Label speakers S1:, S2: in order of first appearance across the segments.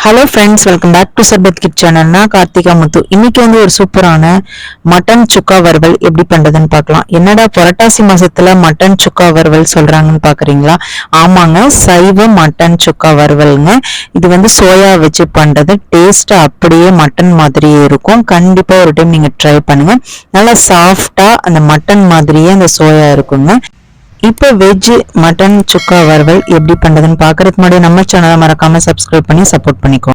S1: Hello friends, welcome back to Sarbath kid channel. நான் கார்த்திகா முத்து. இன்னைக்கு ஒரு சூப்பரான மட்டன் சுக்கா வறுவல் எப்படி பண்றதுன்னு பார்க்கலாம். என்னடா புரட்டாசி மாசத்துல மட்டன் சுக்கா வறுவல் சொல்றாங்கன்னு பாக்குறீங்களா? ஆமாங்க, சைவ மட்டன் சுக்கா வறுவல்ங்க. இது சோயா வச்சு பண்றது. டேஸ்ட் அப்படியே மட்டன் மாதிரியே இருக்கும். கண்டிப்பா ஒரு டைம் நீங்க ட்ரை பண்ணுங்க. நல்லா சாஃப்டா அந்த மட்டன் மாதிரியே அந்த சோயா இருக்குங்க. இப்போ வெஜ் மட்டன் சுக்கா வறுவல் எப்படி பண்றதுன்னு பாக்குறதுக்கு முன்னாடி நம்ம சேனலை மறக்காம சப்ஸ்கிரைப் பண்ணி சப்போர்ட் பண்ணிக்கோ.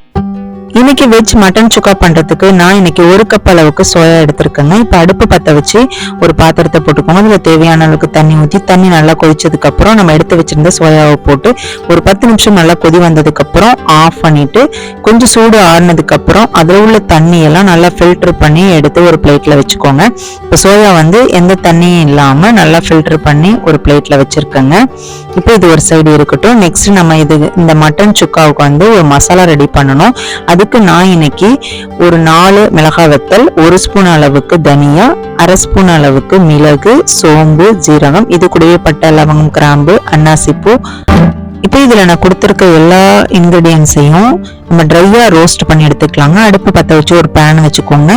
S1: இன்னைக்கு வெஜ் மட்டன் சுக்கா பண்றதுக்கு நான் இன்னைக்கு 1 கப் அளவுக்கு சோயா எடுத்திருக்கேங்க. இப்ப அடுப்பு பத்த வச்சு ஒரு பாத்திரத்தை போட்டுக்கோங்க. அதுல தேவையான அளவுக்கு தண்ணி ஊற்றி தண்ணி நல்லா கொதிச்சதுக்கு அப்புறம் நம்ம எடுத்து வச்சிருந்த சோயாவை போட்டு ஒரு 10 நிமிஷம் நல்லா கொதி வந்ததுக்கு அப்புறம் ஆஃப் பண்ணிட்டு கொஞ்சம் சூடு ஆறுனதுக்கு அப்புறம் அதுல உள்ள தண்ணி எல்லாம் நல்லா ஃபில்டர் பண்ணி எடுத்து ஒரு பிளேட்ல வச்சுக்கோங்க. இப்ப சோயா எந்த தண்ணியும் இல்லாம நல்லா ஃபில்டர் பண்ணி ஒரு பிளேட்ல வச்சிருக்கேங்க. இப்போ இது ஒரு சைடு இருக்கட்டும். நெக்ஸ்ட் நம்ம இந்த மட்டன் சுக்காவுக்கு ஒரு மசாலா ரெடி பண்ணணும். அதுக்கு நான் இன்னைக்கு ஒரு 4 மிளகாய் வத்தல், 1 ஸ்பூன் அளவுக்கு தனியா, 1/2 ஸ்பூன் அளவுக்கு மிளகு, சோம்பு, ஜீரகம், இது கூடவே பட்டை, லவங்கம், கிராம்பு, அன்னாசிப்பூ. இப்போ இதுல நான் கொடுத்துருக்க எல்லா இன்கிரீடியன்ஸையும் நம்ம ட்ரையா ரோஸ்ட் பண்ணி எடுத்துக்கலாங்க. அடுப்பு பத்த வச்சு ஒரு பேன் வச்சுக்கோங்க.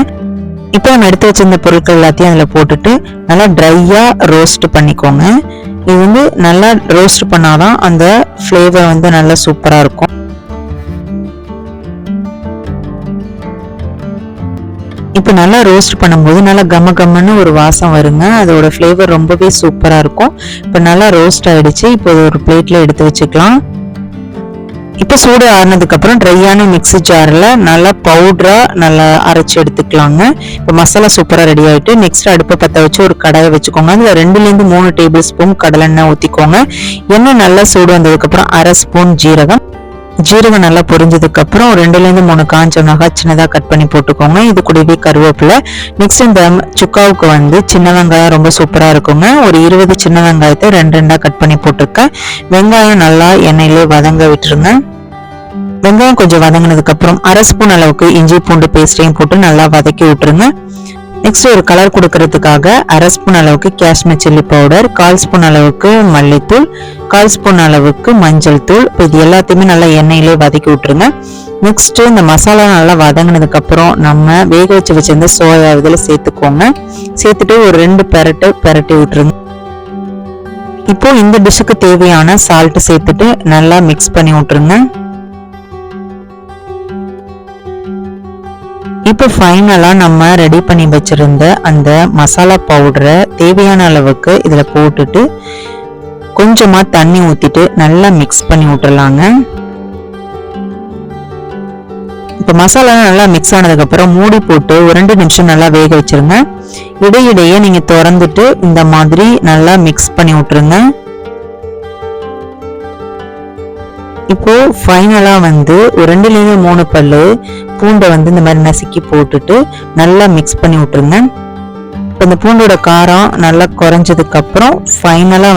S1: இப்போ நம்ம எடுத்து வச்சிருந்த பொருட்கள் எல்லாத்தையும் அதுல போட்டுட்டு நல்லா ட்ரையா ரோஸ்ட் பண்ணிக்கோங்க. இது நல்லா ரோஸ்ட் பண்ணாதான் அந்த ஃப்ளேவர் நல்லா சூப்பரா இருக்கும். இப்போ நல்லா ரோஸ்ட் பண்ணும்போது நல்லா கம கம்மன்னு ஒரு வாசம் வருங்க. அதோட ஃப்ளேவர் ரொம்பவே சூப்பரா இருக்கும். இப்போ நல்லா ரோஸ்ட் ஆயிடுச்சு. இப்போ ஒரு பிளேட்ல எடுத்து வச்சுக்கலாம். இப்போ சூடு ஆறுனதுக்கு அப்புறம் ட்ரையான மிக்ஸி ஜார்ல நல்லா பவுடரா நல்லா அரைச்சு எடுத்துக்கலாங்க. இப்போ மசாலா சூப்பரா ரெடி ஆயிட்டு நெக்ஸ்ட் அடுப்பை பத்த வச்சு ஒரு கடாயை வச்சுக்கோங்க. அதுல 2 3 டேபிள் ஸ்பூன் கடலெண்ணெய் ஊத்திக்கோங்க. எண்ணெய் நல்லா சூடு வந்ததுக்கு அப்புறம் 1/2 ஸ்பூன் ஜீரகம் நல்லா பொரிஞ்சதுக்கு அப்புறம் 2 3 காஞ்ச மிளகாய் சின்னதா கட் பண்ணி போட்டுக்கோங்க. இது கூடவே கருவேப்பிலை. நெக்ஸ்ட் இந்த சுக்காவுக்கு சின்ன வெங்காயம் ரொம்ப சூப்பரா இருக்குங்க. ஒரு 20 சின்ன வெங்காயத்தை 2 கட் பண்ணி போட்டுருக்கேன். வெங்காயம் நல்லா எண்ணெயிலே வதங்க விட்டுருங்க. வெங்காயம் கொஞ்சம் வதங்கினதுக்கு அப்புறம் 1/2 ஸ்பூன் அளவுக்கு இஞ்சி பூண்டு பேஸ்டையும் போட்டு நல்லா வதக்கி விட்டுருங்க. நெக்ஸ்ட் ஒரு கலர் கொடுக்கறதுக்காக 1/2 ஸ்பூன் அளவுக்கு காஷ்மீர் சில்லி பவுடர், 1/4 ஸ்பூன் அளவுக்கு மல்லித்தூள், 1/4 ஸ்பூன் அளவுக்கு மஞ்சள் தூள். இது எல்லாத்தையுமே நல்லா எண்ணெயிலே வதக்கி விட்டுருங்க. நெக்ஸ்ட் இந்த மசாலா நல்லா வதங்கினதுக்கு அப்புறம் நம்ம வேக வச்சு வச்சிருந்த சோயா இதில் சேர்த்துக்கோங்க. சேர்த்துட்டு ஒரு 2 பெரட்டி விட்டுருங்க. இப்போ இந்த டிஷ்ஷுக்கு தேவையான சால்ட் சேர்த்துட்டு நல்லா மிக்ஸ் பண்ணி விட்டுருங்க. இப்போ ஃபைனலா நம்ம ரெடி பண்ணி வச்சிருந்த அந்த மசாலா பவுடரை தேவையான அளவுக்கு இதுல போட்டுட்டு கொஞ்சமா தண்ணி ஊத்திட்டு நல்லா மிக்ஸ் பண்ணி விட்டுறலாங்க. இப்போ மசாலா நல்லா மிக்ஸ் ஆனதுக்கு அப்புறம் மூடி போட்டு ஒரு 2 நிமிஷம் நல்லா வேக வச்சிருங்க. இடையிடையே நீங்க திறந்துட்டு இந்த மாதிரி நல்லா மிக்ஸ் பண்ணி விட்டுருங்க. இப்போ ஃபைனலா ஒரு 2 3 பல்லு பூண்டை இந்த மாதிரி நசுக்கி போட்டுட்டு நல்லா மிக்ஸ் பண்ணி விட்டுருங்க. இந்த பூண்டோட காரம் நல்லா குறைஞ்சதுக்கு அப்புறம் ஃபைனலா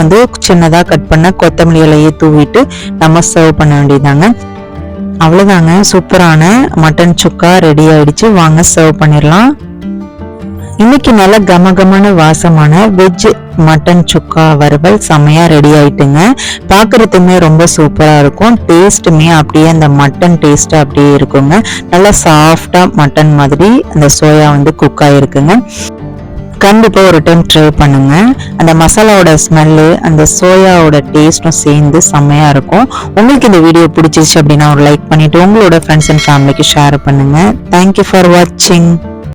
S1: சின்னதா கட் பண்ண கொத்தமல்லி இலையை தூவிட்டு நம்ம சர்வ் பண்ண வேண்டியதாங்க. அவ்வளவுதாங்க, சூப்பரான மட்டன் சுக்கா ரெடி ஆயிடுச்சு. வாங்க சர்வ் பண்ணிடலாம். இன்னைக்கு நல்ல கமகமான வாசமான வெஜ் மட்டன் சுக்கா வறுவல் செமையா ரெடி ஆயிட்டுங்க. பாக்குறதுமே ரொம்ப சூப்பரா இருக்கும். டேஸ்ட்டுமே அப்படியே அந்த மட்டன் டேஸ்ட் அப்படியே இருக்குங்க. நல்லா சாஃப்டா மட்டன் மாதிரி அந்த சோயா குக் ஆயிருக்குங்க. கண்டிப்பா ஒரு டைம் ட்ரை பண்ணுங்க. அந்த மசாலாவோட ஸ்மெல்லு அந்த சோயாவோட டேஸ்டும் சேர்ந்து செம்மையா இருக்கும். உங்களுக்கு இந்த வீடியோ பிடிச்சிச்சு அப்படின்னா ஒரு லைக் பண்ணிட்டு உங்களோட ஃப்ரெண்ட்ஸ் அண்ட் ஃபேமிலிக்கு ஷேர் பண்ணுங்க. தேங்க்யூ ஃபார் வாட்சிங்.